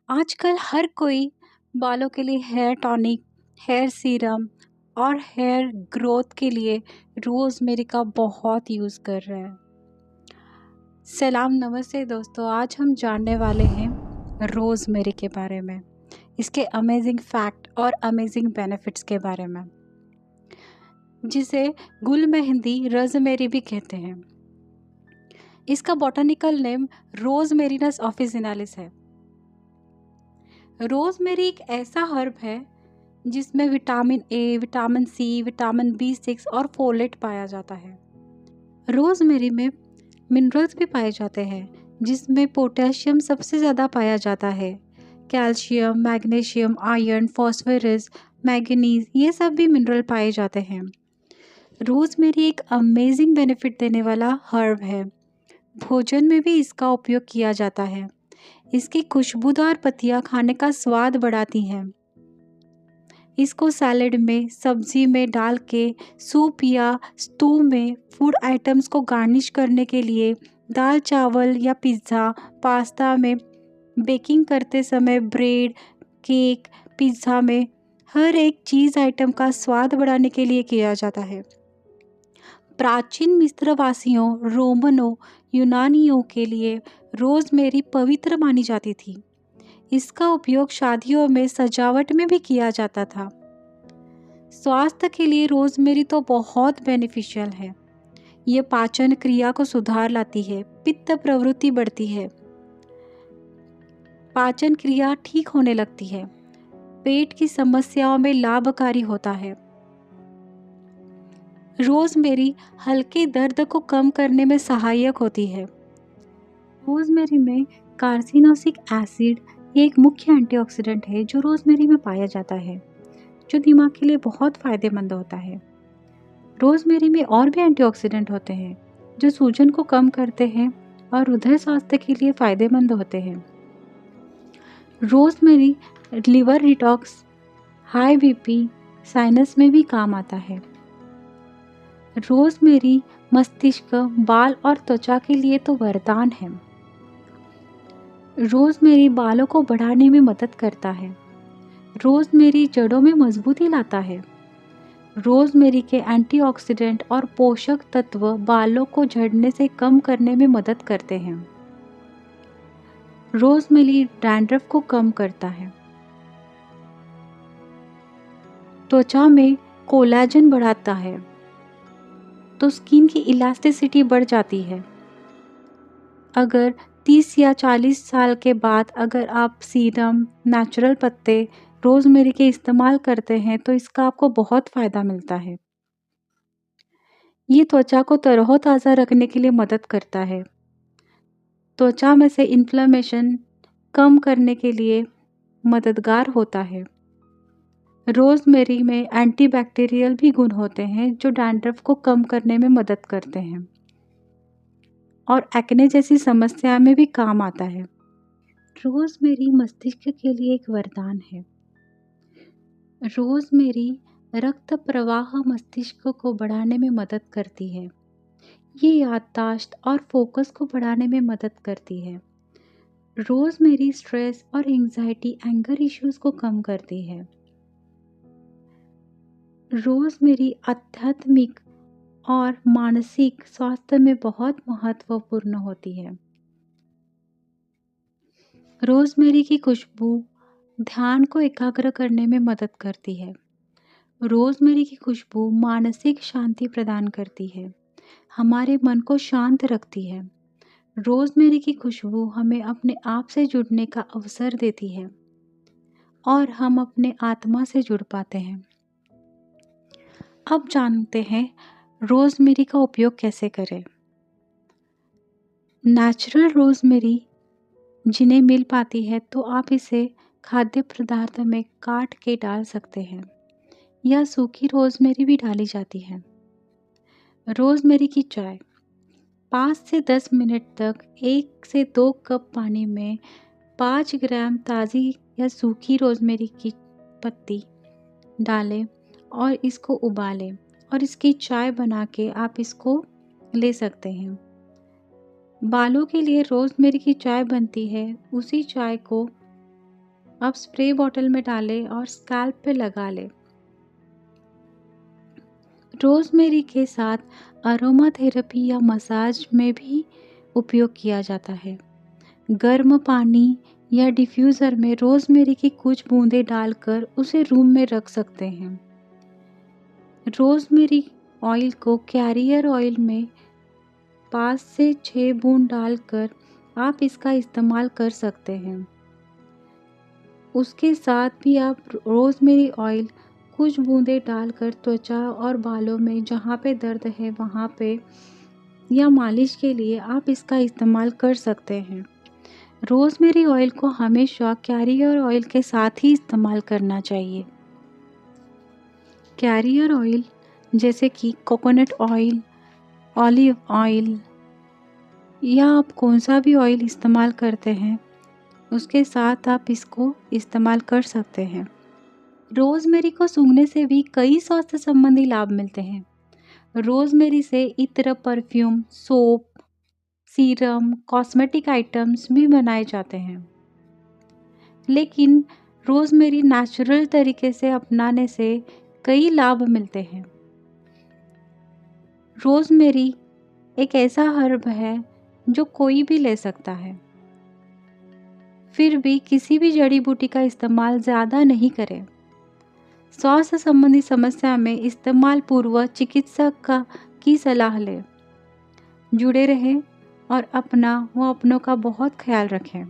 आजकल हर कोई बालों के लिए हेयर टॉनिक, हेयर सीरम और हेयर ग्रोथ के लिए रोज़मेरी का बहुत यूज़ कर रहा है। सलाम नमस्ते दोस्तों, आज हम जानने वाले हैं रोज़मेरी के बारे में, इसके अमेजिंग फैक्ट और अमेजिंग बेनिफिट्स के बारे में, जिसे गुल मेहंदी रोज़मेरी भी कहते हैं। इसका बॉटनिकल नेम रोज़मेरिनस ऑफिसिनालिस है। रोज़मेरी एक ऐसा हर्ब है जिसमें vitamin A, vitamin C, vitamin बी6 और फोलेट पाया जाता है। रोज़मेरी में मिनरल्स भी पाए जाते हैं, जिसमें पोटेशियम सबसे ज़्यादा पाया जाता है। Calcium, magnesium, iron, phosphorus, manganese ये सब भी मिनरल पाए जाते हैं। रोज़मेरी एक अमेजिंग बेनिफिट देने वाला हर्ब है। भोजन में भी इसका उपयोग किया जाता है। इसकी खुशबूदार पत्तियां खाने का स्वाद बढ़ाती हैं। इसको सैलेड में, सब्जी में डाल के, सूप या स्टू में, फूड आइटम्स को गार्निश करने के लिए, दाल चावल या पिज़्ज़ा, पास्ता में, बेकिंग करते समय, ब्रेड, केक, पिज़्ज़ा में हर एक चीज़ आइटम का स्वाद बढ़ाने के लिए किया जाता है। प्राचीन मिस्रवासियों, रोमनों, यूनानियों के लिए रोज़मेरी पवित्र मानी जाती थी। इसका उपयोग शादियों में सजावट में भी किया जाता था। स्वास्थ्य के लिए रोज़मेरी तो बहुत बेनिफिशियल है। ये पाचन क्रिया को सुधार लाती है, पित्त प्रवृत्ति बढ़ती है, पाचन क्रिया ठीक होने लगती है, पेट की समस्याओं में लाभकारी होता है। रोज़मेरी हल्के दर्द को कम करने में सहायक होती है। रोज़मेरी में कार्सिनोसिक एसिड एक मुख्य एंटीऑक्सीडेंट है जो रोज़मेरी में पाया जाता है, जो दिमाग के लिए बहुत फायदेमंद होता है। रोज़मेरी में और भी एंटीऑक्सीडेंट होते हैं जो सूजन को कम करते हैं और हृदय स्वास्थ्य के लिए फायदेमंद होते हैं। Rosemary liver detox, high BP, sinus में भी काम आता है। रोज़मेरी मस्तिष्क, बाल और त्वचा के लिए तो वरदान है। रोज़मेरी बालों को बढ़ाने में मदद करता है। रोज़मेरी जड़ों में मजबूती लाता है। रोज़मेरी के एंटीऑक्सीडेंट और पोषक तत्व बालों को झड़ने से कम करने में मदद करते हैं। रोज़मेरी डैंड्रफ को कम करता है। त्वचा में कोलेजन बढ़ाता है, तो स्किन की इलास्टिसिटी बढ़ जाती है। अगर 30 या 40 साल के बाद अगर आप सीरम, नेचुरल पत्ते रोज़मेरी के इस्तेमाल करते हैं तो इसका आपको बहुत फ़ायदा मिलता है। ये त्वचा को तरोताज़ा रखने के लिए मदद करता है। त्वचा में से इन्फ्लेमेशन कम करने के लिए मददगार होता है। रोज़मेरी में एंटीबैक्टीरियल भी गुण होते हैं जो डैंड्रफ को कम करने में मदद करते हैं और एक्ने जैसी समस्या में भी काम आता है। रोज़मेरी मस्तिष्क के लिए एक वरदान है। रोज़मेरी रक्त प्रवाह मस्तिष्क को बढ़ाने में मदद करती है। ये याददाश्त और फोकस को बढ़ाने में मदद करती है। रोज़मेरी स्ट्रेस और एंजाइटी, एंगर इश्यूज को कम करती है। रोज़मेरी आध्यात्मिक और मानसिक स्वास्थ्य में बहुत महत्वपूर्ण होती है। रोज़मेरी की खुशबू ध्यान को एकाग्र करने में मदद करती है। रोज़मेरी की खुशबू मानसिक शांति प्रदान करती है, हमारे मन को शांत रखती है। रोज़मेरी की खुशबू हमें अपने आप से जुड़ने का अवसर देती है और हम अपने आत्मा से जुड़ पाते हैं। अब जानते हैं रोज़मेरी का उपयोग कैसे करें। नेचुरल रोज़मेरी जिन्हें मिल पाती है तो आप इसे खाद्य पदार्थ में काट के डाल सकते हैं या सूखी रोज़मेरी भी डाली जाती है। रोज़मेरी की चाय 5 से 10 मिनट तक 1 से 2 कप पानी में 5 ग्राम ताज़ी या सूखी रोज़मेरी की पत्ती डालें और इसको उबालें और इसकी चाय बना के आप इसको ले सकते हैं। बालों के लिए रोज़मेरी की चाय बनती है, उसी चाय को अब स्प्रे बॉटल में डालें और स्कैल्प पे लगा लें। रोज़मेरी के साथ अरोमा थेरेपी या मसाज में भी उपयोग किया जाता है। गर्म पानी या डिफ्यूज़र में रोज़मेरी की कुछ बूंदें डालकर उसे रूम में रख सकते हैं। रोज़मेरी ऑयल को कैरियर ऑयल में 5 से 6 बूंद डालकर आप इसका इस्तेमाल कर सकते हैं। उसके साथ भी आप रोज़मेरी ऑयल कुछ बूंदें डालकर त्वचा और बालों में जहाँ पे दर्द है वहाँ पे या मालिश के लिए आप इसका इस्तेमाल कर सकते हैं। रोज़मेरी ऑयल को हमेशा कैरियर ऑयल के साथ ही इस्तेमाल करना चाहिए। कैरियर ऑयल जैसे कि कोकोनट ऑयल, ऑलिव ऑयल या आप कौन सा भी ऑयल इस्तेमाल करते हैं उसके साथ आप इसको इस्तेमाल कर सकते हैं। रोज़मेरी को सूंघने से भी कई स्वास्थ्य संबंधी लाभ मिलते हैं। रोज़मेरी से इत्र, perfume, soap, serum, cosmetic items भी बनाए जाते हैं। लेकिन रोज़मेरी नेचुरल तरीके से अपनाने से कई लाभ मिलते हैं। रोज़मेरी एक ऐसा हर्ब है जो कोई भी ले सकता है। फिर भी किसी भी जड़ी बूटी का इस्तेमाल ज़्यादा नहीं करें। स्वास्थ्य संबंधी समस्या में इस्तेमाल पूर्व चिकित्सक की सलाह लें। जुड़े रहें और अपना व अपनों का बहुत ख्याल रखें।